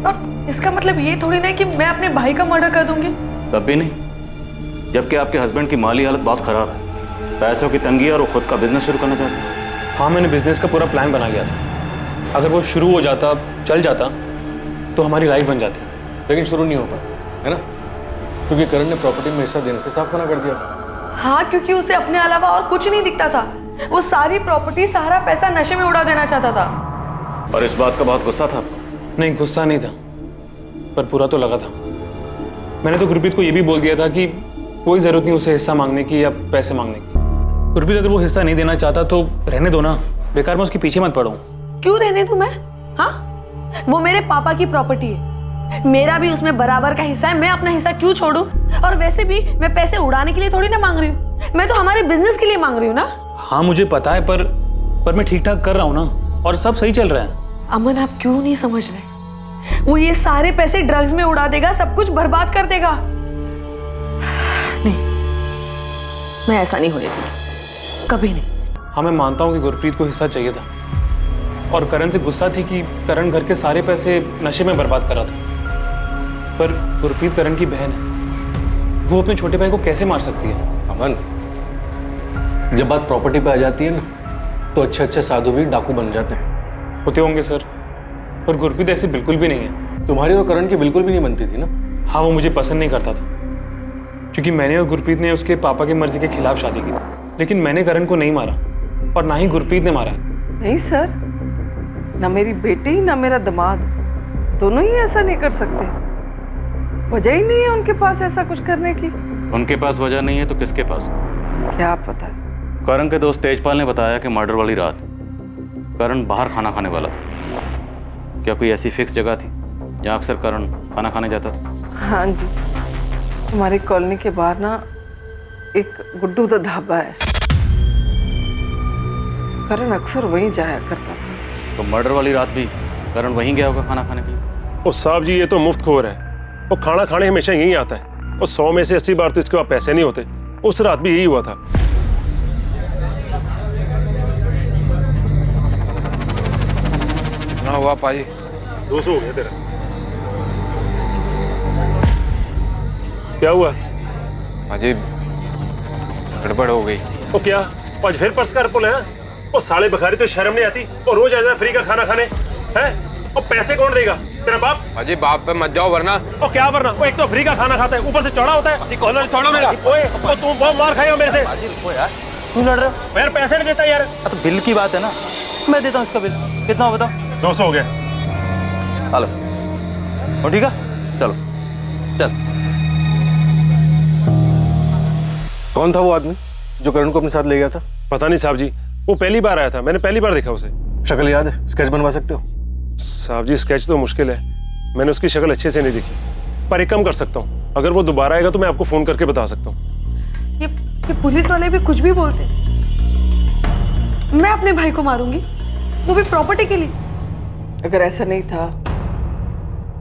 और इसका मतलब ये थोड़ी ना कि मैं अपने भाई का मर्डर कर दूंगी। तब भी नहीं, जबकि आपके हस्बैंड की माली हालत बहुत खराब है, पैसों की तंगी है और वो खुद का बिजनेस शुरू करना चाहते हैं। हाँ, मैंने बिजनेस का पूरा प्लान बना लिया था। अगर वो शुरू हो जाता, चल जाता, तो हमारी लाइफ बन जाती। लेकिन शुरू नहीं हो पाया, है ना? क्योंकि करण ने प्रॉपर्टी में हिस्सा देने से साफ मना कर दिया। हाँ, क्योंकि उसे अपने अलावा और कुछ नहीं दिखता था। वो सारी प्रॉपर्टी, सारा पैसा नशे में उड़ा देना चाहता था। और इस बात का बहुत गुस्सा था आपको? नहीं, गुस्सा नहीं था, पर पूरा तो लगा था। मैंने तो गुरप्रीत को ये भी बोल दिया था कि कोई जरूरत नहीं उसे हिस्सा मांगने की या पैसे मांगने की। गुरप्रीत अगर वो हिस्सा नहीं देना चाहता तो रहने दो ना, बेकार मैं उसके पीछे मत पड़ूं। क्यों रहने दूं मैं? हाँ, वो मेरे पापा की प्रॉपर्टी है, मेरा भी उसमें बराबर का हिस्सा है। मैं अपना हिस्सा क्यों छोड़ूं? और वैसे भी मैं पैसे उड़ाने के लिए थोड़ी ना मांग रही हूँ, मैं तो हमारे बिजनेस के लिए मांग रही हूँ ना। हाँ मुझे पता है, पर मैं ठीक ठाक कर रहा हूँ ना, और सब सही चल रहा है। अमन, आप क्यों नहीं समझ रहे? वो ये सारे पैसे ड्रग्स में उड़ा देगा, सब कुछ बर्बाद कर देगा। नहीं, मैं ऐसा नहीं होने दूंगी, कभी नहीं। हाँ, मैं मानता हूँ कि गुरप्रीत को हिस्सा चाहिए था, और करण से गुस्सा थी कि करण घर के सारे पैसे नशे में बर्बाद कर रहा था। पर गुरप्रीत करण की बहन है, वो अपने छोटे भाई को कैसे मार सकती है? अमन, जब बात प्रॉपर्टी पे आ जाती है ना, तो अच्छे अच्छे साधु भी डाकू बन जाते हैं। होते होंगे सर, पर गुरप्रीत ऐसी बिल्कुल भी नहीं है। तुम्हारी और करण की बिल्कुल भी नहीं बनती थी ना? हाँ, वो मुझे पसंद नहीं करता था, क्योंकि मैंने और गुरप्रीत ने उसके पापा की मर्जी के खिलाफ शादी की थी। लेकिन मैंने करण को नहीं मारा, और ना ही गुरप्रीत ने मारा है। नहीं सर, ना मेरी बेटी ना मेरा दामाद, दोनों ही ऐसा नहीं कर सकते। वजह ही नहीं है उनके पास ऐसा कुछ करने की। उनके पास वजह नहीं है तो किसके पास? क्या पता। करण के दोस्त तेजपाल ने बताया कि मर्डर वाली रात करण बाहर खाना खाने वाला था। क्या कोई ऐसी फिक्स जगह थी जहाँ अक्सर करण खाना खाने जाता था? हाँ जी, हमारी कॉलोनी के बाहर ना एक गुड्डू दा ढाबा है, करण अक्सर वहीं जाया करता था। तो मर्डर वाली रात भी करण वहीं गया होगा खाना खाने के लिए? ओ साहब जी, ये तो मुफ्तखोर है। वो खाना खाने हमेशा यहीं आता है, और 100 में से 80 बार तो इसके पास पैसे नहीं होते। उस रात भी यही हुआ था। ना हुआ पाजी, 200 हो गया तेरा। क्या हुआ पाजी? गड़बड़ हो गई। तो क्या आज फिर पर्स का पुल है? वो साले बखारी तो शर्म नहीं आती, और रोज ऐसा फ्री का खाना खाने हैं। और पैसे कौन देगा? तेरा बाप? पाजी बाप पे मत जाओ वरना। और क्या वरना? वो एक तो फ्री का खाना खाता है, ऊपर से चौड़ा होता है। कॉलर छोड़ो मेरा। ओए, तो तुम बहुत मार खाए हो मेरे से। पाजी रुको यार, क्यों लड़ रहे हो? मैं पैसे नहीं देता यार। तो बिल की बात है ना, मैं देता हूँ इसका बिल। कितना हो बताओ? 200 हो गया। हेलो, और ठीक है, चलो चल। कौन था वो आदमी जो करण को अपने साथ ले गया था? पता नहीं साहब जी, वो पहली बार आया था, मैंने पहली बार देखा उसे। शक्ल याद है? स्केच बनवा सकते हो? साहब जी स्केच तो मुश्किल है, मैंने उसकी शक्ल अच्छे से नहीं देखी, पर एक कम कर सकता हूँ, अगर वो दोबारा आएगा तो मैं आपको फोन करके बता सकता हूँ। ये पुलिस वाले भी कुछ भी बोलते। मैं अपने भाई को मारूंगी, वो भी प्रॉपर्टी के लिए। अगर ऐसा नहीं था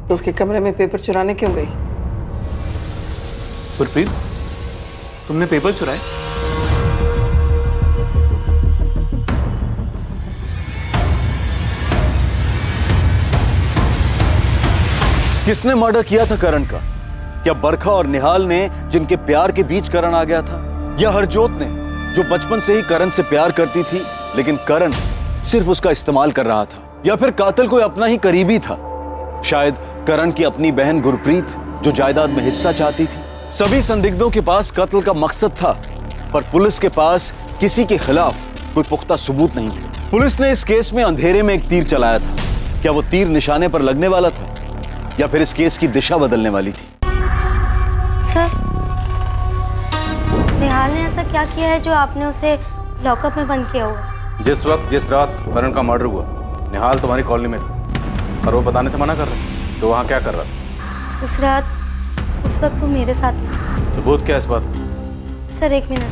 तो उसके कमरे में पेपर चुराने क्यों गई? गुरप्रीत, तुमने पेपर चुराए? किसने मर्डर किया था करण का? क्या बरखा और निहाल ने, जिनके प्यार के बीच करण आ गया था, या हरजोत ने, जो बचपन से ही करण से प्यार करती थी लेकिन करण सिर्फ उसका इस्तेमाल कर रहा था? या फिर कातिल कोई अपना ही करीबी था, शायद करण की अपनी बहन गुरप्रीत, जो जायदाद में हिस्सा चाहती थी? सभी संदिग्धों के पास कत्ल का मकसद था, पर पुलिस के पास किसी के खिलाफ कोई पुख्ता सबूत नहीं थे। पुलिस ने इस केस में अंधेरे में एक तीर चलाया था। क्या वो तीर निशाने पर लगने वाला था या फिर इस केस की दिशा बदलने वाली थी? सर, निहाल ने ऐसा क्या किया है जो आपने उसे लॉकअप में बंद किया हुआ? जिस वक्त जिस रात करण का मर्डर हुआ, निहाल तुम्हारी कॉलोनी में था और वो बताने से मना कर रहा, तो वहाँ क्या कर रहा था? उस रात, उस वक्त वो मेरे साथ था। सबूत क्या है इस बात? सर एक मिनट।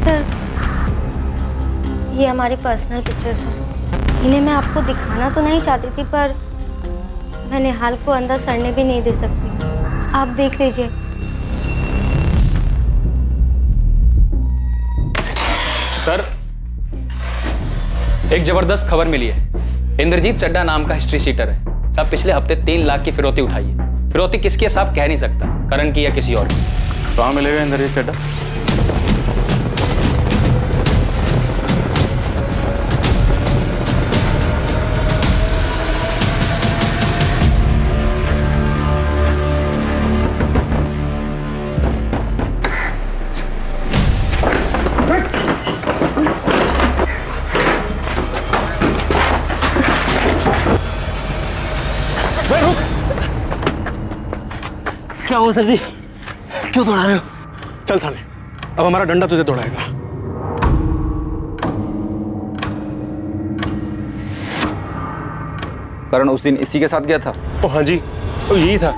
सर, ये हमारी पर्सनल पिक्चर्स हैं। इन्हें मैं आपको दिखाना तो नहीं चाहती थी, पर मैं निहाल को अंदर सड़ने भी नहीं दे सकती। आप देख लीजिए। सर, एक जबरदस्त खबर मिली है। इंद्रजीत चड्डा नाम का हिस्ट्री शीटर है साहब, पिछले हफ्ते 3 लाख की फिरौती उठाई है। फिरौती किसकी है साहब कह नहीं सकता, करण की या किसी और की। कहाँ मिलेगा इंद्रजीत चड्डा? क्या हुआ सर जी? क्यों दौड़ा रहे हो? चल थाने, अब हमारा डंडा तुझे दौड़ाएगा। करण उस दिन इसी के साथ गया था? ओ हाँ जी, तो यही था।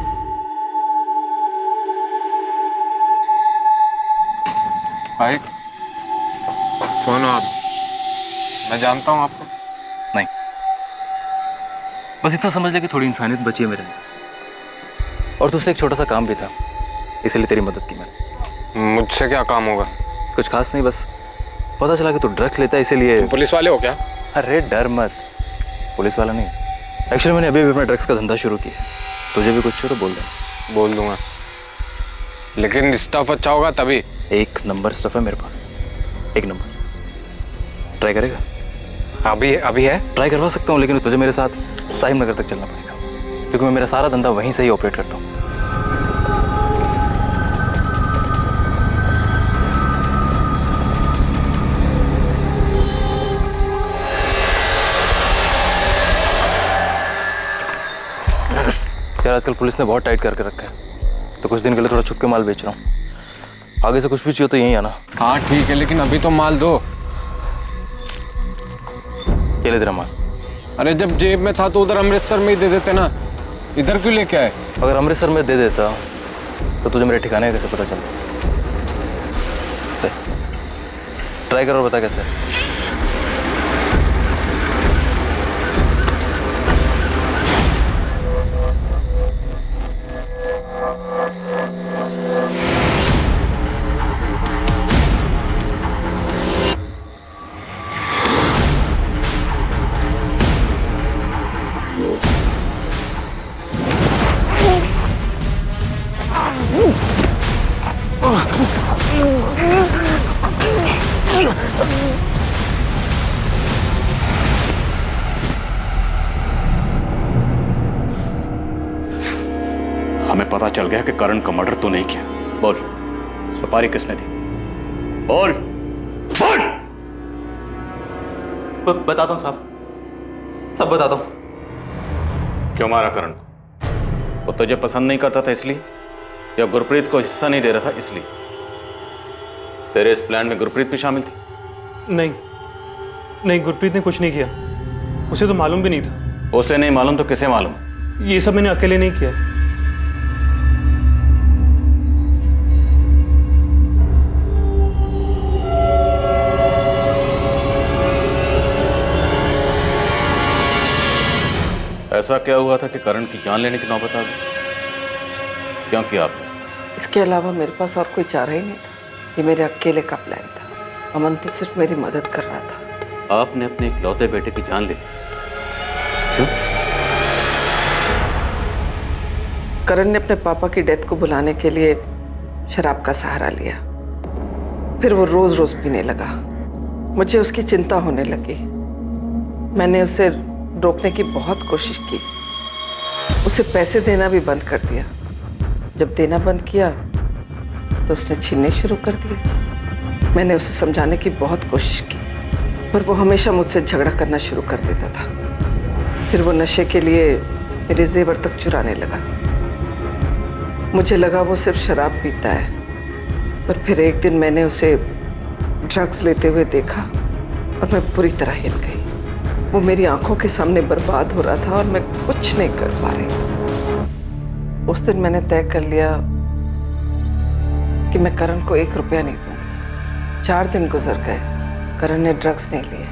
भाई कौन हो आप? मैं जानता हूँ आपको। नहीं, बस इतना समझ ले कि थोड़ी इंसानियत बची है मेरे लिए, और तुझसे एक छोटा सा काम भी था, इसलिए तेरी मदद की मैंने। मुझसे क्या काम होगा? कुछ खास नहीं, बस पता चला कि तू ड्रग्स लेता है, इसीलिए। पुलिस वाले हो क्या? अरे डर मत, पुलिस वाला नहीं। एक्चुअली मैंने अभी अपना ड्रग्स का धंधा शुरू किया है, तुझे भी कुछ हो तो बोल दे। बोल दूंगा, लेकिन स्टफ अच्छा होगा तभी। एक नंबर स्टफ है मेरे पास, एक नंबर। ट्राई करेगा? अभी है? ट्राई करवा सकता हूँ, लेकिन तुझे मेरे साथ साहिब नगर तक चलना पड़ेगा, क्योंकि मैं मेरा सारा धंधा वहीं से ही ऑपरेट करता हूँ। यार आजकल पुलिस ने बहुत टाइट करके रखा है, तो कुछ दिन के लिए थोड़ा छुप के माल बेच रहा हूँ। आगे से कुछ भी चाहिए तो यहीं आना। हाँ ठीक है, लेकिन अभी तो माल दो। ये ले तेरा माल। अरे जब जेब में था तो उधर अमृतसर में ही दे देते ना, इधर क्यों लेके आए? अगर अमृतसर में दे देता तो तुझे मेरे ठिकाने कैसे पता चलता? ट्राई करो और बता कैसे। हमें पता चल गया कि करण का मर्डर तो नहीं किया। बोल, सुपारी किसने दी? बोल बोल। बताता हूँ साहब, सब बताता हूँ। क्यों मारा करण को? वो तुझे पसंद नहीं करता था इसलिए, या गुरप्रीत को हिस्सा नहीं दे रहा था इसलिए? तेरे इस प्लान में गुरप्रीत भी शामिल थी? नहीं नहीं, गुरप्रीत ने कुछ नहीं किया, उसे तो मालूम भी नहीं था। उसे नहीं मालूम तो किसे मालूम? ये सब मैंने अकेले नहीं किया। ऐसा क्या हुआ था कि करण की जान लेने की नौबत आ गई? क्यों किया आपने? इसके अलावा मेरे पास और कोई चारा ही नहीं था। ये मेरे अकेले का प्लान था। अमन तो सिर्फ मेरी मदद कर रहा था। आपने अपने इकलौते बेटे की जान ली? क्यों? करण ने अपने पापा की डेथ को बुलाने के लिए शराब का सहारा लिया। फिर वो रोज रोज पीने लगा। मुझे उसकी चिंता होने लगी। मैंने उसे रोकने की बहुत कोशिश की। उसे पैसे देना भी बंद कर दिया। जब देना बंद किया तो उसने छीनने शुरू कर दिए। मैंने उसे समझाने की बहुत कोशिश की, पर वो हमेशा मुझसे झगड़ा करना शुरू कर देता था। फिर वो नशे के लिए मेरे जेवर तक चुराने लगा। मुझे लगा वो सिर्फ शराब पीता है, पर फिर एक दिन मैंने उसे ड्रग्स लेते हुए देखा और मैं पूरी तरह हिल गई। वो मेरी आंखों के सामने बर्बाद हो रहा था और मैं कुछ नहीं कर पा रही। उस दिन मैंने तय कर लिया कि मैं करण को 1 रुपया नहीं दूंगी। 4 दिन गुजर गए, करण ने ड्रग्स नहीं लिए।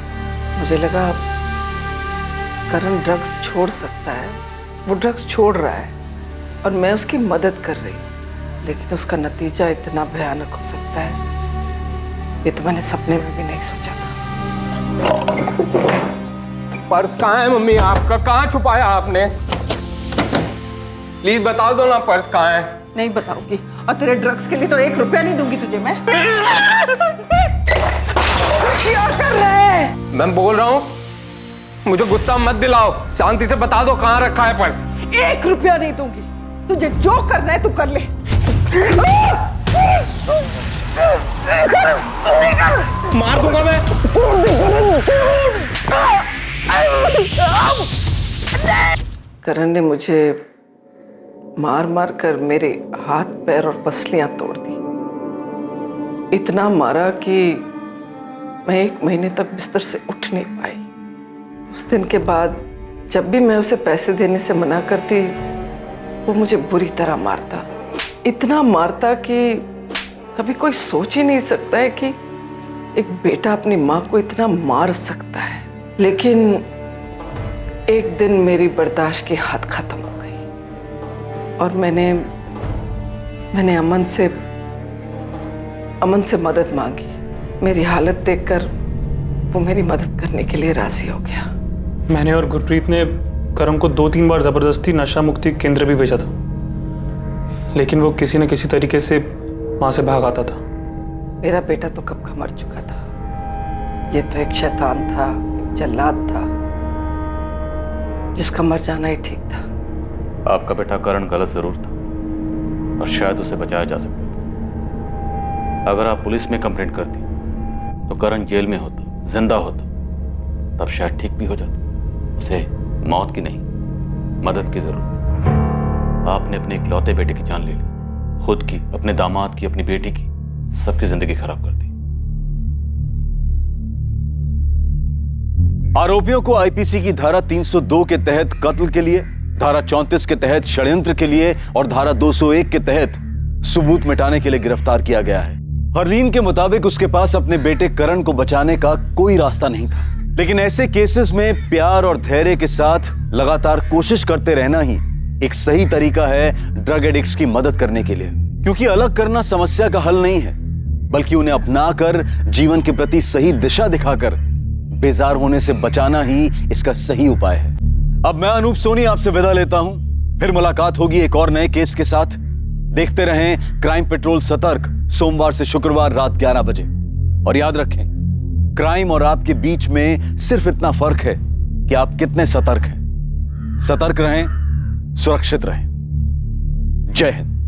मुझे लगा करण ड्रग्स छोड़ सकता है। वो ड्रग्स छोड़ रहा है और मैं उसकी मदद कर रही हूँ, लेकिन उसका नतीजा इतना भयानक हो सकता है, ये तो मैंने सपने में भी नहीं सोचा था। पर्स कहाँ है मम्मी आपका? कहाँ छुपाया आपने? प्लीज बता दो ना, पर्स कहाँ है? नहीं बताऊंगी, और तेरे ड्रग्स के लिए तो 1 रुपया नहीं दूंगी तुझे मैं। क्या कर रहे हैं? मैं बोल रहा हूँ, मुझे गुस्सा मत दिलाओ, शांति से बता दो कहाँ रखा है पर्स। 1 रुपया नहीं दूंगी। तुझे जो करना है तू कर ले। मार दूंगा मैं। करण ने मुझे मार मार कर मेरे हाथ पैर और पसलियां तोड़ दी। इतना मारा कि मैं 1 महीने तक बिस्तर से उठ नहीं पाई। उस दिन के बाद जब भी मैं उसे पैसे देने से मना करती, वो मुझे बुरी तरह मारता। इतना मारता कि कभी कोई सोच ही नहीं सकता है कि एक बेटा अपनी माँ को इतना मार सकता है। लेकिन एक दिन मेरी बर्दाश्त की हद खत्म हो गई और मैंने अमन से मदद मांगी। मेरी हालत देखकर वो मेरी मदद करने के लिए राजी हो गया। मैंने और गुरप्रीत ने करण को 2-3 बार जबरदस्ती नशा मुक्ति केंद्र भी भेजा था, लेकिन वो किसी न किसी तरीके से वहां से भाग आता था। मेरा बेटा तो कब का मर चुका था। ये तो एक शैतान था, एक जल्लाद था, जिसका मर जाना ही ठीक था। आपका बेटा करण गलत जरूर था, और शायद उसे बचाया जा सकता था। अगर आप पुलिस में कंप्लेंट करती तो करण जेल में होता, जिंदा होता, तब शायद ठीक भी हो जाता। उसे मौत की नहीं, मदद की जरूरत थी। आपने अपने इकलौते बेटे की जान ले ली, खुद की, अपने दामाद की, अपनी बेटी की, सबकी जिंदगी खराब कर दी। आरोपियों को आईपीसी की धारा 302 के तहत कत्ल के लिए, धारा 34 के तहत षड्यंत्र के लिए और धारा 201 के तहत सबूत मिटाने के लिए गिरफ्तार किया गया है। हरलीन के मुताबिक उसके पास अपने बेटे करण को बचाने का कोई रास्ता नहीं था, लेकिन ऐसे केसेस में प्यार और धैर्य के साथ लगातार कोशिश करते रहना ही एक सही तरीका है ड्रग एडिक्ट्स की मदद करने के लिए। क्योंकि अलग करना समस्या का हल नहीं है, बल्कि उन्हें अपनाकर जीवन के प्रति सही दिशा दिखाकर बेजार होने से बचाना ही इसका सही उपाय है। अब मैं अनूप सोनी आपसे विदा लेता हूं, फिर मुलाकात होगी एक और नए केस के साथ। देखते रहें क्राइम पेट्रोल सतर्क, सोमवार से शुक्रवार रात 11 बजे। और याद रखें, क्राइम और आपके बीच में सिर्फ इतना फर्क है कि आप कितने सतर्क हैं। सतर्क रहें, सुरक्षित रहें। जय हिंद।